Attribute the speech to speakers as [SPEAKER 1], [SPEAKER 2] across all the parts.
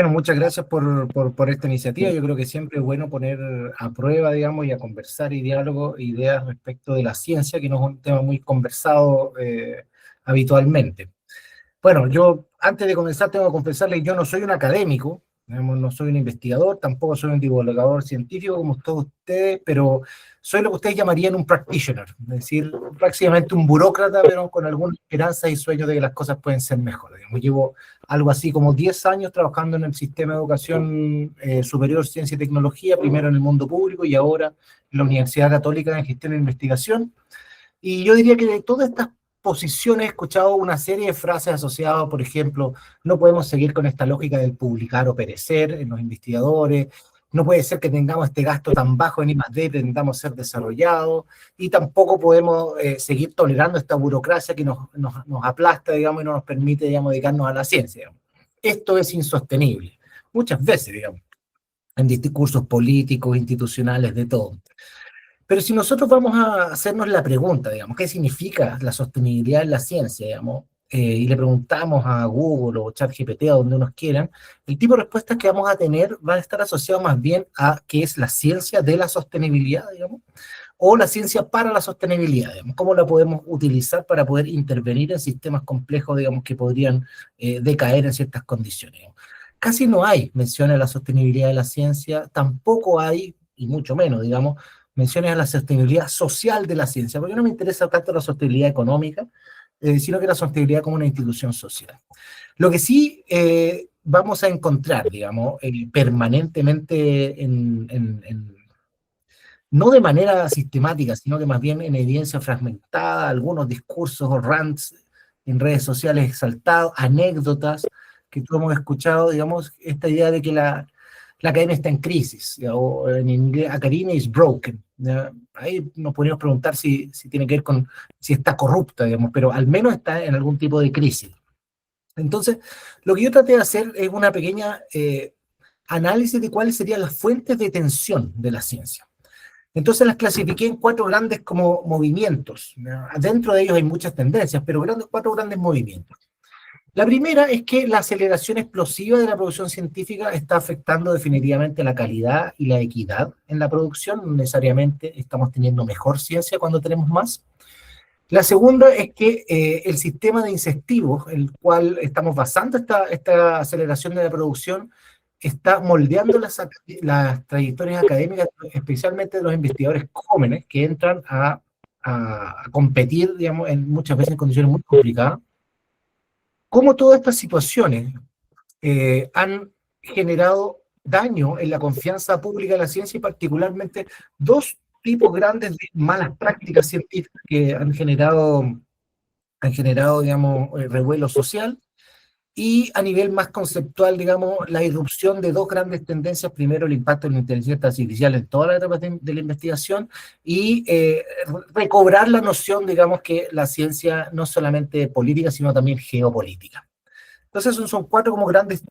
[SPEAKER 1] Bueno, muchas gracias por esta iniciativa. Yo creo que siempre es bueno poner a prueba, digamos, y a conversar y diálogo ideas respecto de la ciencia, que no es un tema muy conversado habitualmente. Bueno, yo antes de comenzar tengo que confesarle que yo no soy un académico, digamos, no soy un investigador, tampoco soy un divulgador científico como todos ustedes, pero soy lo que ustedes llamarían un practitioner, es decir, prácticamente un burócrata, pero con alguna esperanza y sueños de que las cosas pueden ser mejores. Digamos, llevo algo así como 10 años trabajando en el sistema de educación superior, ciencia y tecnología, primero en el mundo público y ahora en la Universidad Católica en Gestión e Investigación. Y yo diría que de todas estas posiciones he escuchado una serie de frases asociadas, por ejemplo, no podemos seguir con esta lógica del publicar o perecer en los investigadores, no puede ser que tengamos este gasto tan bajo en I+D, pretendamos ser desarrollados, y tampoco podemos seguir tolerando esta burocracia que nos aplasta, digamos, y no nos permite, digamos, dedicarnos a la ciencia. Digamos. Esto es insostenible, muchas veces, digamos, en discursos políticos, institucionales, de todo. Pero si nosotros vamos a hacernos la pregunta, digamos, ¿qué significa la sostenibilidad en la ciencia, digamos? Y le preguntamos a Google o ChatGPT, a donde nos quieran, el tipo de respuestas que vamos a tener va a estar asociado más bien a qué es la ciencia de la sostenibilidad, digamos, o la ciencia para la sostenibilidad, digamos, cómo la podemos utilizar para poder intervenir en sistemas complejos, digamos, que podrían decaer en ciertas condiciones. Digamos. Casi no hay menciones a la sostenibilidad de la ciencia, tampoco hay, y mucho menos, digamos, menciones a la sostenibilidad social de la ciencia, porque no me interesa tanto la sostenibilidad económica, sino que la sostenibilidad como una institución social. Lo que sí vamos a encontrar, digamos, permanentemente no de manera sistemática, sino que más bien en evidencia fragmentada, algunos discursos o rants en redes sociales exaltados, anécdotas que todos hemos escuchado, digamos, esta idea de que la academia está en crisis, ¿ya? O en inglés, academia is broken. ¿Ya? Ahí nos podríamos preguntar si tiene que ver con si está corrupta, digamos, pero al menos está en algún tipo de crisis. Entonces, lo que yo traté de hacer es una pequeña análisis de cuáles serían las fuentes de tensión de la ciencia. Entonces las clasifiqué en cuatro grandes como movimientos. ¿No? Dentro de ellos hay muchas tendencias, pero cuatro grandes movimientos. La primera es que la aceleración explosiva de la producción científica está afectando definitivamente la calidad y la equidad en la producción. No necesariamente estamos teniendo mejor ciencia cuando tenemos más. La segunda es que el sistema de incentivos, el cual estamos basando esta aceleración de la producción, está moldeando las trayectorias académicas, especialmente de los investigadores jóvenes que entran a competir, digamos, muchas veces en condiciones muy complicadas. Cómo todas estas situaciones han generado daño en la confianza pública de la ciencia y particularmente dos tipos grandes de malas prácticas científicas que han generado digamos, revuelo social y a nivel más conceptual, digamos, la irrupción de dos grandes tendencias. Primero, el impacto de la inteligencia artificial en todas las etapas de la investigación y recobrar la noción, digamos, que la ciencia no es solamente política, sino también geopolítica. Entonces, son cuatro como grandes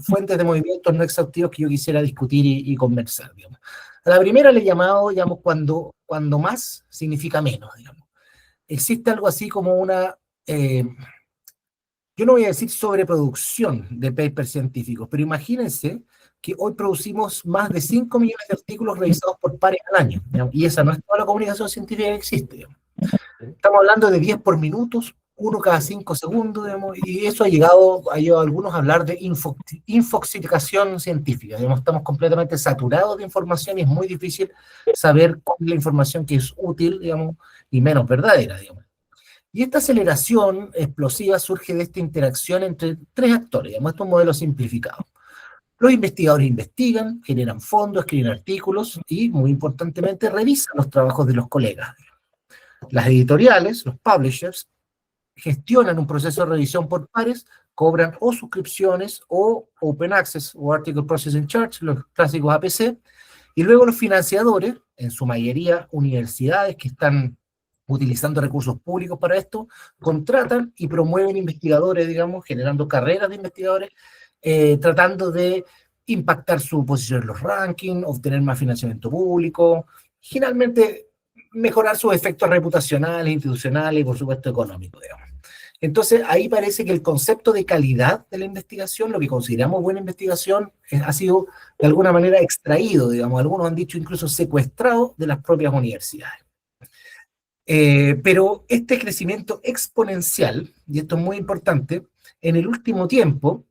[SPEAKER 1] fuentes de movimientos no exhaustivos que yo quisiera discutir y conversar, digamos. A la primera le he llamado, digamos, cuando más significa menos, digamos. Existe algo así como yo no voy a decir sobreproducción de papers científicos, pero imagínense que hoy producimos más de 5 millones de artículos revisados por pares al año, digamos, y esa no es toda la comunicación científica que existe, digamos. Estamos hablando de 10 por minutos, uno cada 5 segundos, digamos, y eso ha llevado a algunos a hablar de infoxicación científica. Digamos, estamos completamente saturados de información y es muy difícil saber cuál es la información que es útil, digamos, y menos verdadera, digamos. Y esta aceleración explosiva surge de esta interacción entre tres actores, digamos, estos modelos simplificados. Los investigadores investigan, generan fondos, escriben artículos y, muy importantemente, revisan los trabajos de los colegas. Las editoriales, los publishers, gestionan un proceso de revisión por pares, cobran o suscripciones o Open Access o Article Processing Charge, los clásicos APC, y luego los financiadores, en su mayoría universidades que están utilizando recursos públicos para esto, contratan y promueven investigadores, digamos, generando carreras de investigadores, tratando de impactar su posición en los rankings, obtener más financiamiento público, generalmente mejorar sus efectos reputacionales, institucionales y, por supuesto, económicos, digamos. Entonces, ahí parece que el concepto de calidad de la investigación, lo que consideramos buena investigación, ha sido de alguna manera extraído, digamos, algunos han dicho incluso secuestrado de las propias universidades. Pero este crecimiento exponencial, y esto es muy importante, en el último tiempo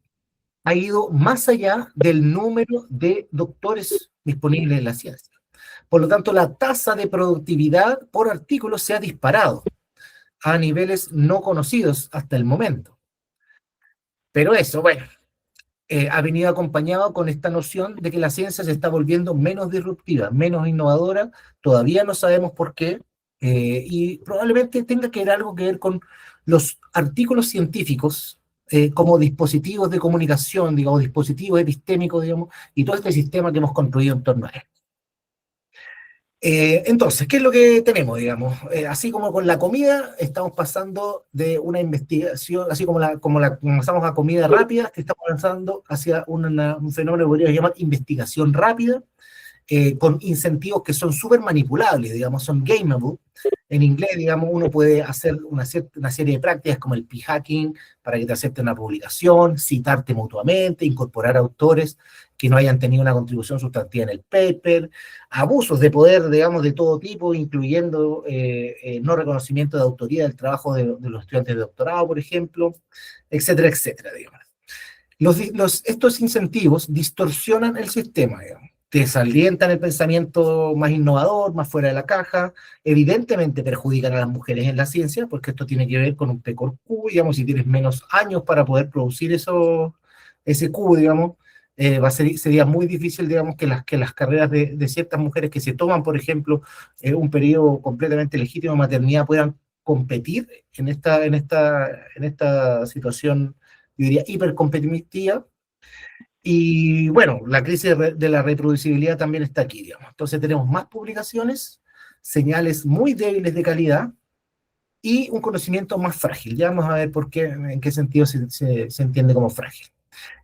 [SPEAKER 1] ha ido más allá del número de doctores disponibles en la ciencia. Por lo tanto, la tasa de productividad por artículo se ha disparado a niveles no conocidos hasta el momento. Pero eso, bueno, ha venido acompañado con esta noción de que la ciencia se está volviendo menos disruptiva, menos innovadora, todavía no sabemos por qué, y probablemente tenga que ver algo que ver con los artículos científicos como dispositivos de comunicación, digamos, dispositivos epistémicos, digamos, y todo este sistema que hemos construido en torno a él. Entonces, ¿qué es lo que tenemos, digamos? Así como con la comida, estamos pasando de una investigación, así como pasamos a comida rápida, estamos avanzando hacia un fenómeno que podríamos llamar investigación rápida, con incentivos que son súper manipulables, digamos, son gameable. En inglés, digamos, uno puede hacer una serie de prácticas como el p-hacking para que te acepten una publicación, citarte mutuamente, incorporar autores que no hayan tenido una contribución sustantiva en el paper, abusos de poder, digamos, de todo tipo, incluyendo no reconocimiento de autoría del trabajo de los estudiantes de doctorado, por ejemplo, etcétera, etcétera, digamos. Estos incentivos distorsionan el sistema, digamos, desalientan el pensamiento más innovador, más fuera de la caja, evidentemente perjudican a las mujeres en la ciencia, porque esto tiene que ver con un P-Q, digamos, si tienes menos años para poder producir ese Q, digamos, sería muy difícil, digamos, que las carreras de ciertas mujeres que se toman, por ejemplo, un periodo completamente legítimo de maternidad puedan competir en esta situación, yo diría, hipercompetitiva. Y bueno, la crisis de la reproducibilidad también está aquí, digamos. Entonces tenemos más publicaciones, señales muy débiles de calidad y un conocimiento más frágil. Ya vamos a ver por qué, en qué sentido se entiende como frágil.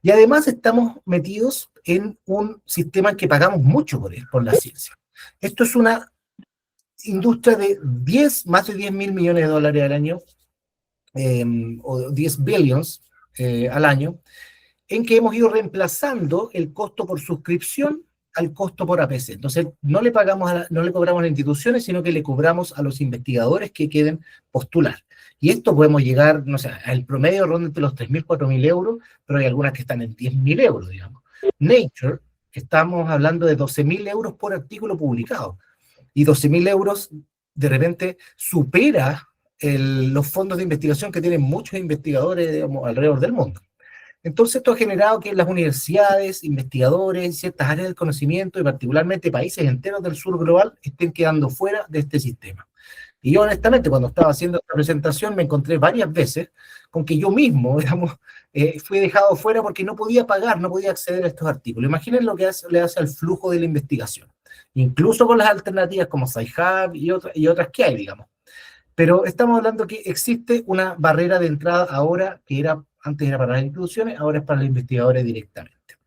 [SPEAKER 1] Y además estamos metidos en un sistema en que pagamos mucho por la ciencia. Esto es una industria de más de 10 mil millones de dólares al año, o 10 billions al año, en que hemos ido reemplazando el costo por suscripción al costo por APC. Entonces, no le cobramos a las instituciones, sino que le cobramos a los investigadores que quieren postular. Y esto podemos llegar, no sé, al promedio ronda entre los 3.000, 4.000 euros, pero hay algunas que están en 10.000 euros, digamos. Nature, estamos hablando de 12.000 euros por artículo publicado. Y 12.000 euros de repente supera los fondos de investigación que tienen muchos investigadores, digamos, alrededor del mundo. Entonces esto ha generado que las universidades, investigadores, ciertas áreas del conocimiento y particularmente países enteros del sur global estén quedando fuera de este sistema. Y yo honestamente cuando estaba haciendo esta presentación me encontré varias veces con que yo mismo, digamos, fui dejado fuera porque no podía pagar, no podía acceder a estos artículos. Imaginen lo que le hace al flujo de la investigación, incluso con las alternativas como Sci-Hub y otras que hay, digamos. Pero estamos hablando que existe una barrera de entrada ahora que antes era para las instituciones, ahora es para los investigadores directamente.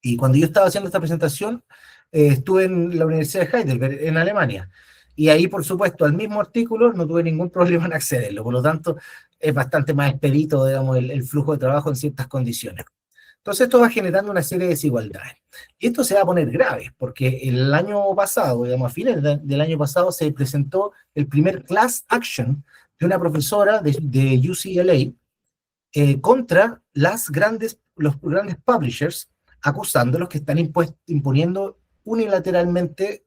[SPEAKER 1] Y cuando yo estaba haciendo esta presentación, estuve en la Universidad de Heidelberg, en Alemania. Y ahí, por supuesto, al mismo artículo no tuve ningún problema en accederlo. Por lo tanto, es bastante más expedito, digamos, el flujo de trabajo en ciertas condiciones. Entonces esto va generando una serie de desigualdades. Y esto se va a poner grave, porque el año pasado, digamos, a fines del año pasado, se presentó el primer class action de una profesora de UCLA contra los grandes publishers, acusándolos que están imponiendo unilateralmente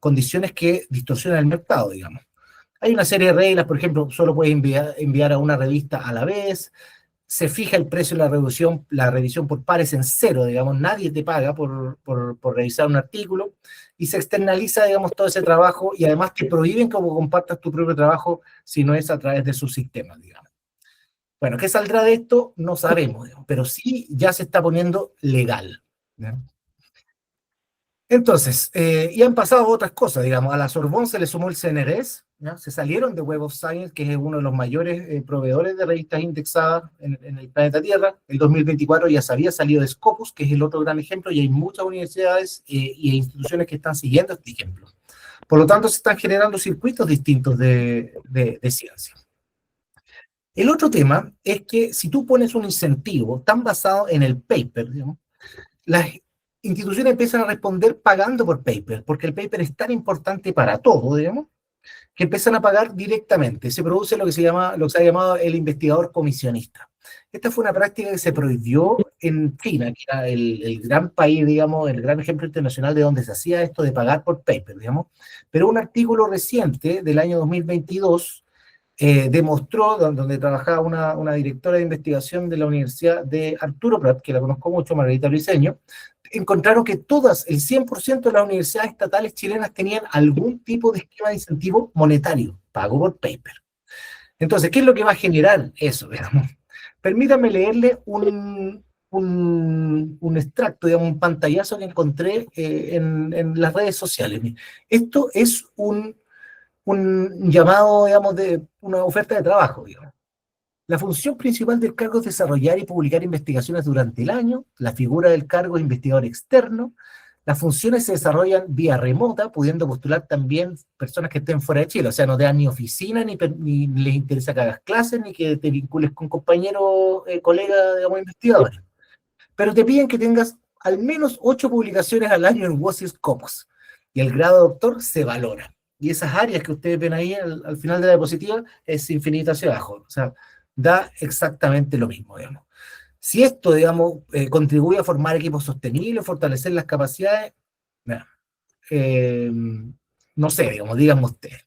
[SPEAKER 1] condiciones que distorsionan el mercado, digamos. Hay una serie de reglas, por ejemplo, solo puedes enviar a una revista a la vez, se fija el precio de la revisión por pares en cero, digamos, nadie te paga por revisar un artículo, y se externaliza, digamos, todo ese trabajo, y además te prohíben que compartas tu propio trabajo si no es a través de sus sistemas, digamos. Bueno, ¿qué saldrá de esto? No sabemos, digamos, pero sí ya se está poniendo legal, ¿no? Entonces, y han pasado otras cosas, digamos, a la Sorbonne se le sumó el CNRS, ¿no? Se salieron de Web of Science, que es uno de los mayores proveedores de revistas indexadas en el planeta Tierra. El 2024 ya se había salido de Scopus, que es el otro gran ejemplo, y hay muchas universidades y instituciones que están siguiendo este ejemplo. Por lo tanto, se están generando circuitos distintos de ciencia. El otro tema es que si tú pones un incentivo tan basado en el paper, digamos, las instituciones empiezan a responder pagando por paper, porque el paper es tan importante para todo, digamos, que empiezan a pagar directamente. Se produce lo que se ha llamado el investigador comisionista. Esta fue una práctica que se prohibió en China, que era el gran país, digamos, el gran ejemplo internacional de donde se hacía esto de pagar por paper, digamos. Pero un artículo reciente del año 2022 demostró, donde trabajaba una directora de investigación de la Universidad de Arturo Prat, que la conozco mucho, Margarita Briceño, encontraron que todas, el 100% de las universidades estatales chilenas tenían algún tipo de esquema de incentivo monetario, pago por paper. Entonces, ¿qué es lo que va a generar eso? Digamos? Permítanme leerle un extracto, digamos, un pantallazo que encontré en las redes sociales. Esto es un llamado, digamos, de una oferta de trabajo, digamos. La función principal del cargo es desarrollar y publicar investigaciones durante el año. La figura del cargo es investigador externo. Las funciones se desarrollan vía remota, pudiendo postular también personas que estén fuera de Chile. O sea, no te dan ni oficina, ni les interesa que hagas clases, ni que te vincules con compañeros, colegas, digamos, investigadores. Pero te piden que tengas al menos 8 publicaciones al año en WOSI Scopus. Y el grado de doctor se valora. Y esas áreas que ustedes ven ahí al final de la diapositiva es infinito hacia abajo. O sea, da exactamente lo mismo, digamos. Si esto, digamos, contribuye a formar equipos sostenibles, fortalecer las capacidades, eh, no sé, digamos, díganme ustedes.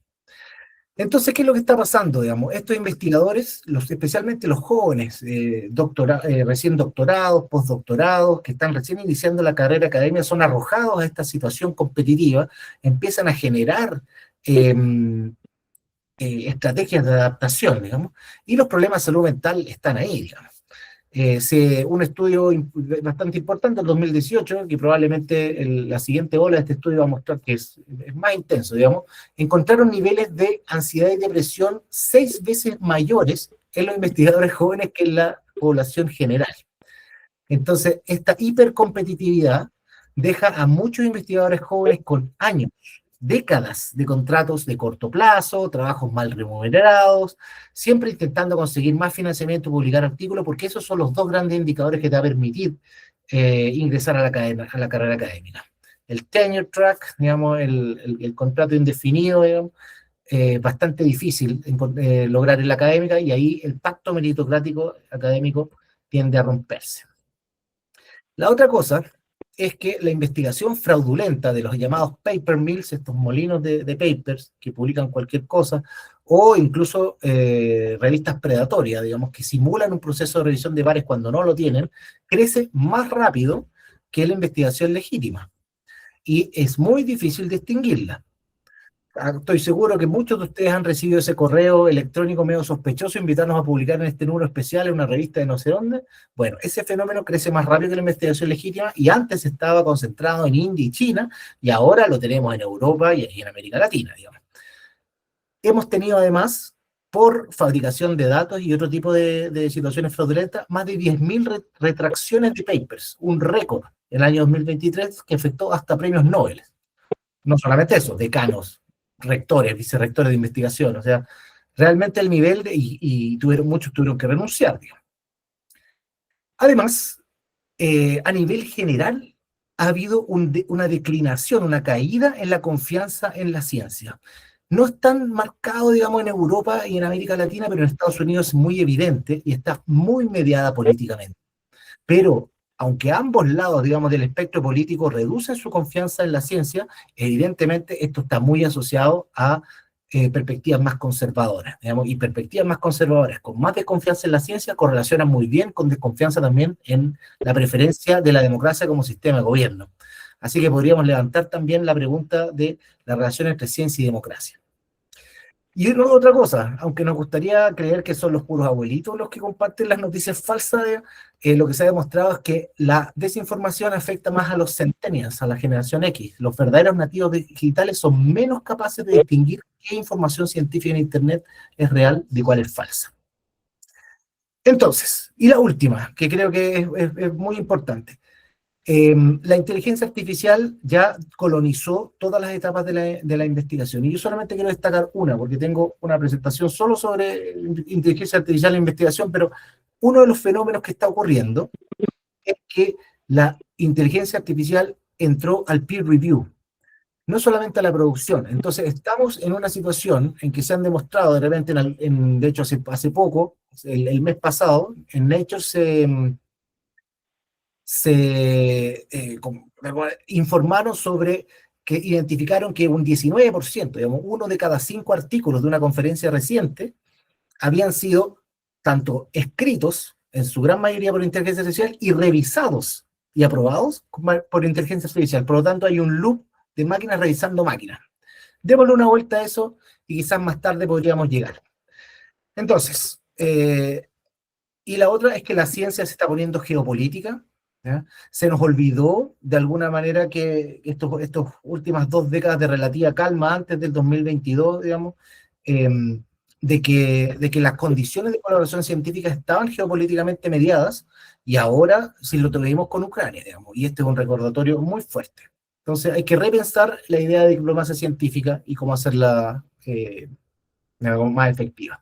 [SPEAKER 1] Entonces, ¿qué es lo que está pasando? Digamos, estos investigadores, especialmente los jóvenes, recién doctorados, postdoctorados, que están recién iniciando la carrera académica, son arrojados a esta situación competitiva, empiezan a generar eh, estrategias de adaptación, digamos, y los problemas de salud mental están ahí, digamos. Un estudio bastante importante en 2018, que probablemente la siguiente ola de este estudio va a mostrar que es más intenso, digamos, encontraron niveles de ansiedad y depresión 6 veces mayores en los investigadores jóvenes que en la población general. Entonces, esta hipercompetitividad deja a muchos investigadores jóvenes con años, décadas de contratos de corto plazo, trabajos mal remunerados, siempre intentando conseguir más financiamiento y publicar artículos, porque esos son los dos grandes indicadores que te va a permitir ingresar a la carrera académica. El tenure track, digamos, el contrato indefinido, digamos, bastante difícil lograr en la académica, y ahí el pacto meritocrático académico tiende a romperse. La otra cosa es que la investigación fraudulenta de los llamados paper mills, estos molinos de papers que publican cualquier cosa, o incluso revistas predatorias, digamos, que simulan un proceso de revisión de pares cuando no lo tienen, crece más rápido que la investigación legítima. Y es muy difícil distinguirla. Estoy seguro que muchos de ustedes han recibido ese correo electrónico medio sospechoso, invitarnos a publicar en este número especial en una revista de no sé dónde. Bueno, ese fenómeno crece más rápido que la investigación legítima, y antes estaba concentrado en India y China, y ahora lo tenemos en Europa y en América Latina, digamos. Hemos tenido además, por fabricación de datos y otro tipo de situaciones fraudulentas, más de 10.000 retracciones de papers, un récord en el año 2023 que afectó hasta premios Nobel. No solamente eso, decanos, rectores, vicerrectores de investigación, o sea, realmente el nivel, muchos tuvieron que renunciar, digamos. Además, a nivel general, ha habido una declinación, una caída en la confianza en la ciencia. No es tan marcado, digamos, en Europa y en América Latina, pero en Estados Unidos es muy evidente y está muy mediada políticamente. Pero aunque ambos lados, digamos, del espectro político reducen su confianza en la ciencia, evidentemente esto está muy asociado a perspectivas más conservadoras, digamos, y perspectivas más conservadoras con más desconfianza en la ciencia correlacionan muy bien con desconfianza también en la preferencia de la democracia como sistema de gobierno. Así que podríamos levantar también la pregunta de la relación entre ciencia y democracia. Y otra cosa, aunque nos gustaría creer que son los puros abuelitos los que comparten las noticias falsas, lo que se ha demostrado es que la desinformación afecta más a los centennials, a la generación X. Los verdaderos nativos digitales son menos capaces de distinguir qué información científica en Internet es real de cuál es falsa. Entonces, y la última, que creo que es muy importante. La inteligencia artificial ya colonizó todas las etapas de la investigación. Y yo solamente quiero destacar una, porque tengo una presentación solo sobre inteligencia artificial e investigación, pero uno de los fenómenos que está ocurriendo es que la inteligencia artificial entró al peer review, no solamente a la producción. Entonces, estamos en una situación en que se han demostrado de repente, de hecho, hace poco, el mes pasado, en Nature informaron sobre que identificaron que un 19%, digamos, uno de cada 5 artículos de una conferencia reciente, habían sido tanto escritos, en su gran mayoría por inteligencia artificial, y revisados y aprobados por inteligencia artificial. Por lo tanto, hay un loop de máquinas revisando máquinas. Démosle una vuelta a eso y quizás más tarde podríamos llegar. Entonces, y la otra es que la ciencia se está poniendo geopolítica, ¿ya? Se nos olvidó de alguna manera que estos últimas 2 décadas de relativa calma antes del 2022, digamos, eh, de que las condiciones de colaboración científica estaban geopolíticamente mediadas, y ahora sí lo tuvimos con Ucrania, digamos, y este es un recordatorio muy fuerte. Entonces hay que repensar la idea de diplomacia científica y cómo hacerla más efectiva.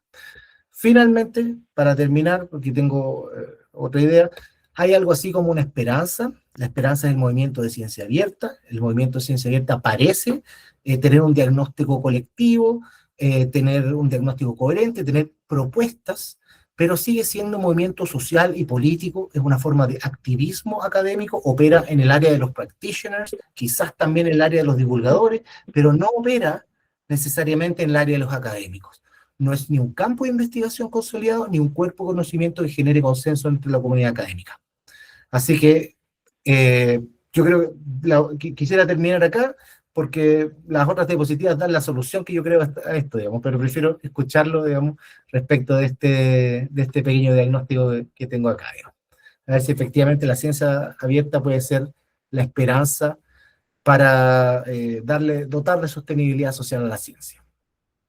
[SPEAKER 1] Finalmente, para terminar, porque tengo otra idea, hay algo así como una esperanza. La esperanza es el movimiento de ciencia abierta. El movimiento de ciencia abierta parece tener un diagnóstico colectivo, tener un diagnóstico coherente, tener propuestas, pero sigue siendo un movimiento social y político, es una forma de activismo académico, opera en el área de los practitioners, quizás también en el área de los divulgadores, pero no opera necesariamente en el área de los académicos. No es ni un campo de investigación consolidado, ni un cuerpo de conocimiento que genere consenso entre la comunidad académica. Así que yo creo que quisiera terminar acá, porque las otras diapositivas dan la solución que yo creo a esto, digamos, pero prefiero escucharlo, digamos, respecto de este pequeño diagnóstico que tengo acá, digamos. A ver si efectivamente la ciencia abierta puede ser la esperanza para dotar de sostenibilidad social a la ciencia.